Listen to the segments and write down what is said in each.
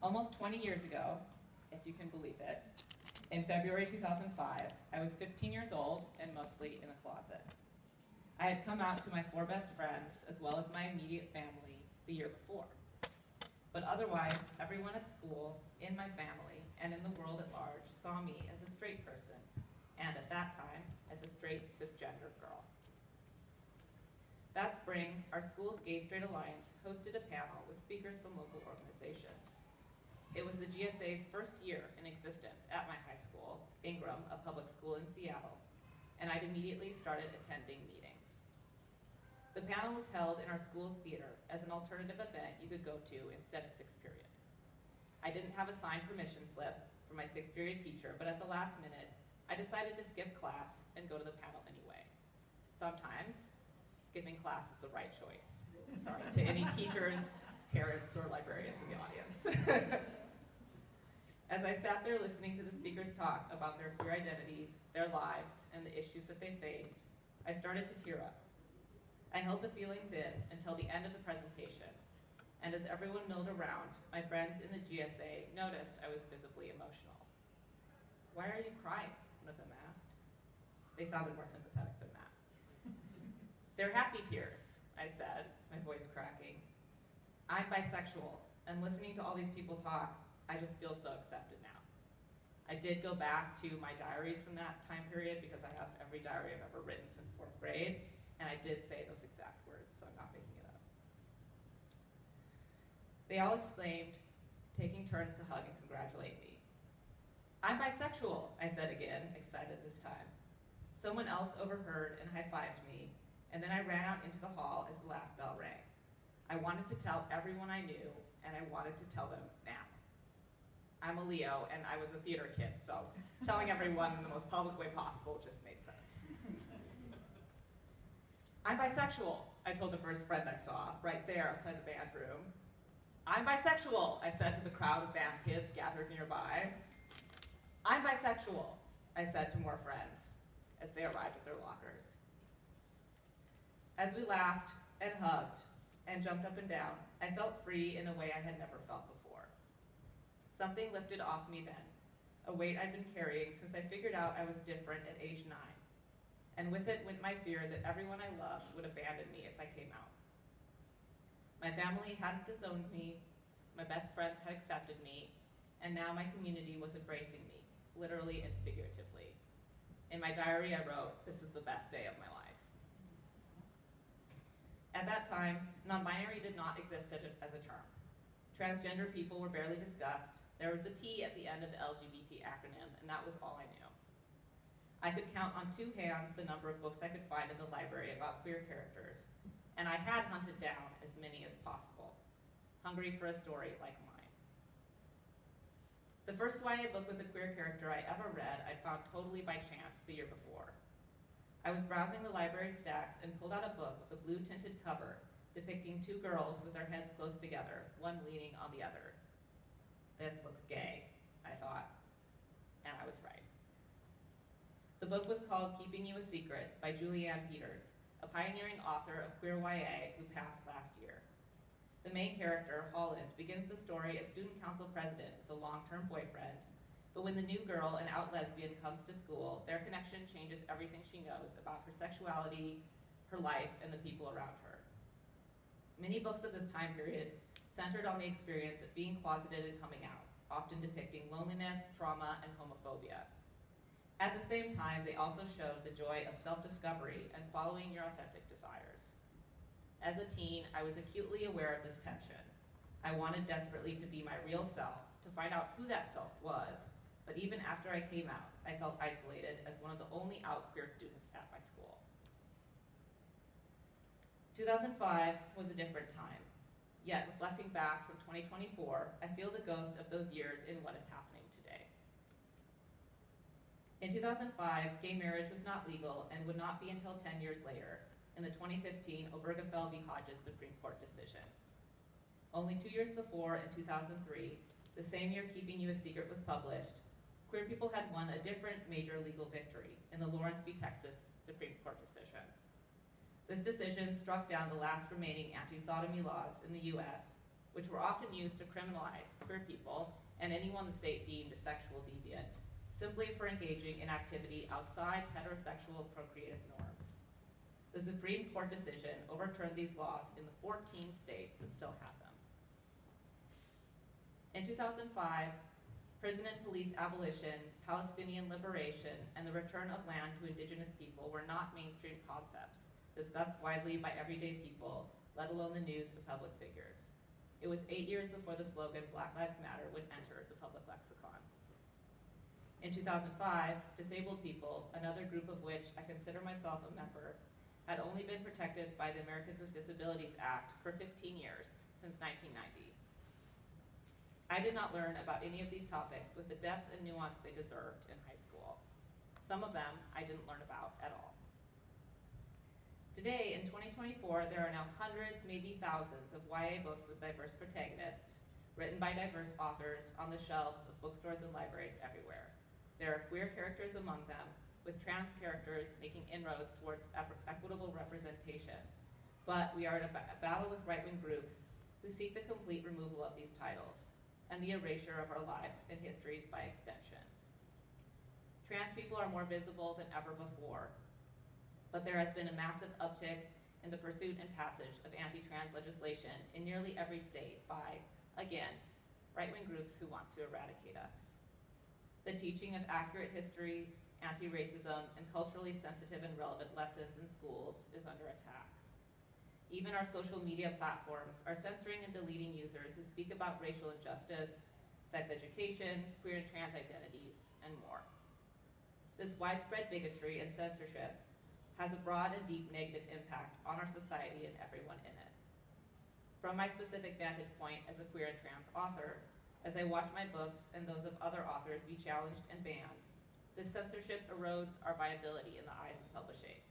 Almost 20 years ago, if you can believe it, in February 2005, I was 15 years old and mostly in a closet. I had come out to my 4 best friends as well as my immediate family the year before. But otherwise, everyone at school, in my family, and in the world at large saw me as a straight person, and at that time, as a straight cisgender girl. That spring, our school's Gay-Straight Alliance hosted a panel with speakers from local organizations. It was the GSA's first year in existence at my high school, Ingram, a public school in Seattle, and I'd immediately started attending meetings. The panel was held in our school's theater as an alternative event you could go to instead of 6th period. I didn't have a signed permission slip from my 6th period teacher, but at the last minute, I decided to skip class and go to the panel anyway. Sometimes, skipping class is the right choice. Sorry to any teachers, parents, or librarians in the audience. As I sat there listening to the speakers talk about their queer identities, their lives, and the issues that they faced, I started to tear up. I held the feelings in until the end of the presentation, and as everyone milled around, my friends in the GSA noticed I was visibly emotional. "Why are you crying?" one of them asked. They sounded more sympathetic than that. "They're happy tears," I said, my voice cracking. "I'm bisexual, and listening to all these people talk, I just feel so accepted now." I did go back to my diaries from that time period because I have every diary I've ever written since 4th grade, and I did say those exact words, so I'm not making it up. They all exclaimed, taking turns to hug and congratulate me. "I'm bisexual," I said again, excited this time. Someone else overheard and high-fived me, and then I ran out into the hall as the last bell rang. I wanted to tell everyone I knew, and I wanted to tell them now. I'm a Leo, and I was a theater kid, so telling everyone in the most public way possible just made sense. "I'm bisexual," I told the first friend I saw, right there outside the band room. "I'm bisexual," I said to the crowd of band kids gathered nearby. "I'm bisexual," I said to more friends as they arrived at their lockers. As we laughed and hugged and jumped up and down, I felt free in a way I had never felt before. Something lifted off me then, a weight I'd been carrying since I figured out I was different at age 9. And with it went my fear that everyone I loved would abandon me if I came out. My family hadn't disowned me, my best friends had accepted me, and now my community was embracing me, literally and figuratively. In my diary I wrote, "This is the best day of my life." At that time, non-binary did not exist as a term. Transgender people were barely discussed. There was a T at the end of the LGBT acronym, and that was all I knew. I could count on 2 hands the number of books I could find in the library about queer characters, and I had hunted down as many as possible, hungry for a story like mine. The first YA book with a queer character I ever read I'd found totally by chance the year before. I was browsing the library stacks and pulled out a book with a blue-tinted cover depicting 2 girls with their heads close together, one leaning on the other. This looks gay, I thought, and I was right. The book was called Keeping You a Secret by Julianne Peters, a pioneering author of queer YA who passed last year. The main character, Holland, begins the story as student council president with a long-term boyfriend, but when the new girl, an out lesbian, comes to school, their connection changes everything she knows about her sexuality, her life, and the people around her. Many books of this time period centered on the experience of being closeted and coming out, often depicting loneliness, trauma, and homophobia. At the same time, they also showed the joy of self-discovery and following your authentic desires. As a teen, I was acutely aware of this tension. I wanted desperately to be my real self, to find out who that self was, but even after I came out, I felt isolated as one of the only out queer students at my school. 2005 was a different time, yet reflecting back from 2024, I feel the ghost of those years in what is happening today. In 2005, gay marriage was not legal and would not be until 10 years later, in the 2015 Obergefell v. Hodges Supreme Court decision. Only 2 years before, in 2003, the same year Keeping You a Secret was published, queer people had won a different major legal victory in the Lawrence v. Texas Supreme Court decision. This decision struck down the last remaining anti-sodomy laws in the US which were often used to criminalize queer people and anyone the state deemed a sexual deviant, simply for engaging in activity outside heterosexual procreative norms. The Supreme Court decision overturned these laws in the 14 states that still have them. In 2005, prison and police abolition, Palestinian liberation, and the return of land to indigenous people were not mainstream concepts discussed widely by everyday people, let alone the news and public figures. It was 8 years before the slogan Black Lives Matter would enter the public lexicon. In 2005, disabled people, another group of which I consider myself a member, had only been protected by the Americans with Disabilities Act for 15 years, since 1990. I did not learn about any of these topics with the depth and nuance they deserved in high school. Some of them I didn't learn about at all. Today, in 2024, there are now hundreds, maybe thousands, of YA books with diverse protagonists, written by diverse authors, on the shelves of bookstores and libraries everywhere. There are queer characters among them, with trans characters making inroads towards equitable representation. But we are in a battle with right-wing groups who seek the complete removal of these titles, and the erasure of our lives and histories by extension. Trans people are more visible than ever before, but there has been a massive uptick in the pursuit and passage of anti-trans legislation in nearly every state by, again, right-wing groups who want to eradicate us. The teaching of accurate history, anti-racism, and culturally sensitive and relevant lessons in schools is under attack. Even our social media platforms are censoring and deleting users who speak about racial injustice, sex education, queer and trans identities, and more. This widespread bigotry and censorship has a broad and deep negative impact on our society and everyone in it. From my specific vantage point as a queer and trans author, as I watch my books and those of other authors be challenged and banned, this censorship erodes our viability in the eyes of publishing.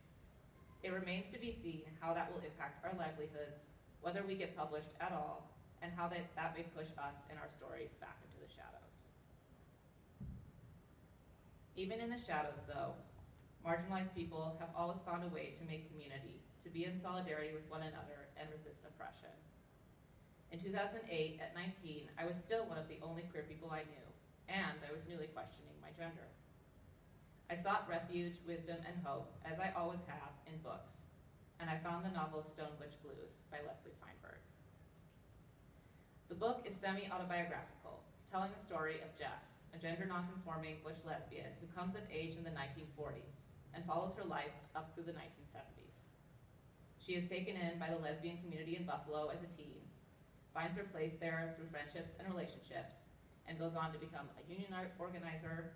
It remains to be seen how that will impact our livelihoods, whether we get published at all, and how that may push us and our stories back into the shadows. Even in the shadows, though, marginalized people have always found a way to make community, to be in solidarity with one another and resist oppression. In 2008, at 19, I was still one of the only queer people I knew, and I was newly questioning my gender. I sought refuge, wisdom, and hope, as I always have, in books, and I found the novel Stone Butch Blues by Leslie Feinberg. The book is semi-autobiographical, telling the story of Jess, a gender nonconforming butch lesbian who comes of age in the 1940s and follows her life up through the 1970s. She is taken in by the lesbian community in Buffalo as a teen, finds her place there through friendships and relationships, and goes on to become a union organizer,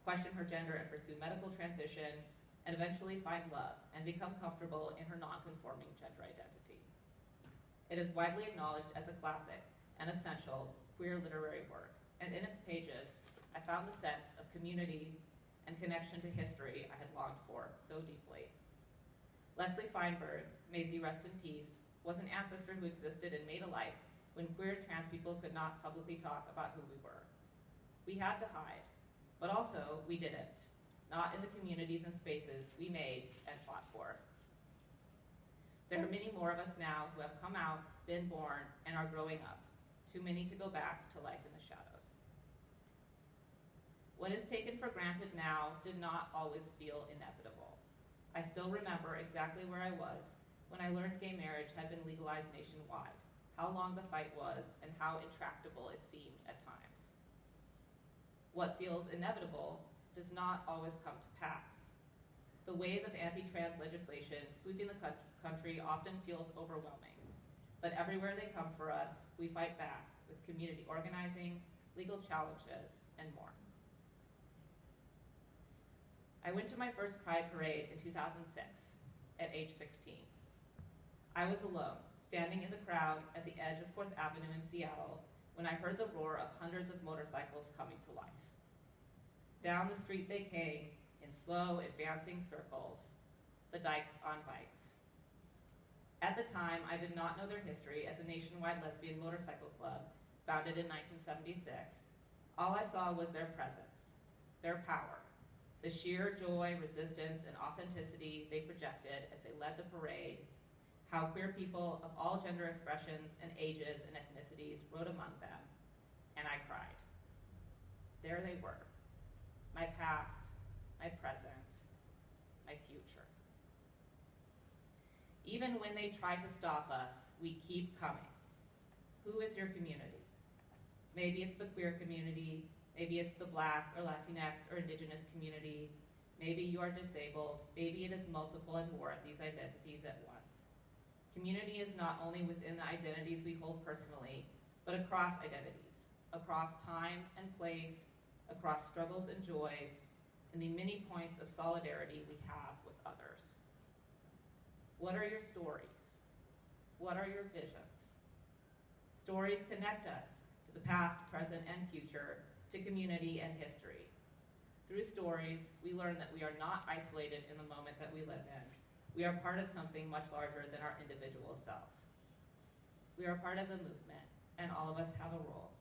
question her gender and pursue medical transition, and eventually find love and become comfortable in her non-conforming gender identity. It is widely acknowledged as a classic and essential queer literary work, and in its pages, I found the sense of community and connection to history I had longed for so deeply. Leslie Feinberg, may she rest in peace, was an ancestor who existed and made a life when queer and trans people could not publicly talk about who we were. We had to hide. But also, we didn't, not in the communities and spaces we made and fought for. There are many more of us now who have come out, been born, and are growing up, too many to go back to life in the shadows. What is taken for granted now did not always feel inevitable. I still remember exactly where I was when I learned gay marriage had been legalized nationwide, how long the fight was, and how intractable it seemed at times. What feels inevitable does not always come to pass. The wave of anti-trans legislation sweeping the country often feels overwhelming, but everywhere they come for us, we fight back with community organizing, legal challenges, and more. I went to my first Pride Parade in 2006, at age 16. I was alone, standing in the crowd at the edge of 4th Avenue in Seattle, when I heard the roar of hundreds of motorcycles coming to life. Down the street they came, in slow, advancing circles, the dykes on bikes. At the time, I did not know their history as a nationwide lesbian motorcycle club founded in 1976. All I saw was their presence, their power, the sheer joy, resistance, and authenticity they projected as they led the parade, how queer people of all gender expressions and ages and ethnicities rode among them, and I cried. There they were, my past, my present, my future. Even when they try to stop us, we keep coming. Who is your community? Maybe it's the queer community, maybe it's the Black or Latinx or Indigenous community, maybe you are disabled, maybe it is multiple and more of these identities at once. Community is not only within the identities we hold personally, but across identities, across time and place, across struggles and joys, and the many points of solidarity we have with others. What are your stories? What are your visions? Stories connect us to the past, present, and future, to community and history. Through stories, we learn that we are not isolated in the moment that we live in. We are part of something much larger than our individual self. We are part of a movement, and all of us have a role.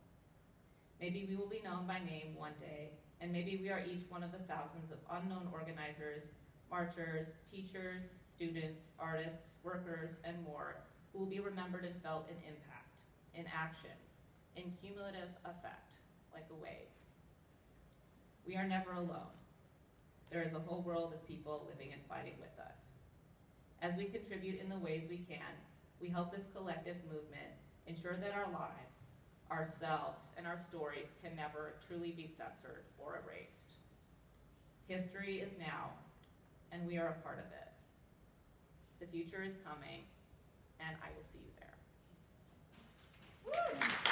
Maybe we will be known by name one day, and maybe we are each one of the thousands of unknown organizers, marchers, teachers, students, artists, workers, and more who will be remembered and felt in impact, in action, in cumulative effect, like a wave. We are never alone. There is a whole world of people living and fighting with us. As we contribute in the ways we can, we help this collective movement ensure that our lives, ourselves, and our stories can never truly be censored or erased. History is now, and we are a part of it. The future is coming, and I will see you there. Woo!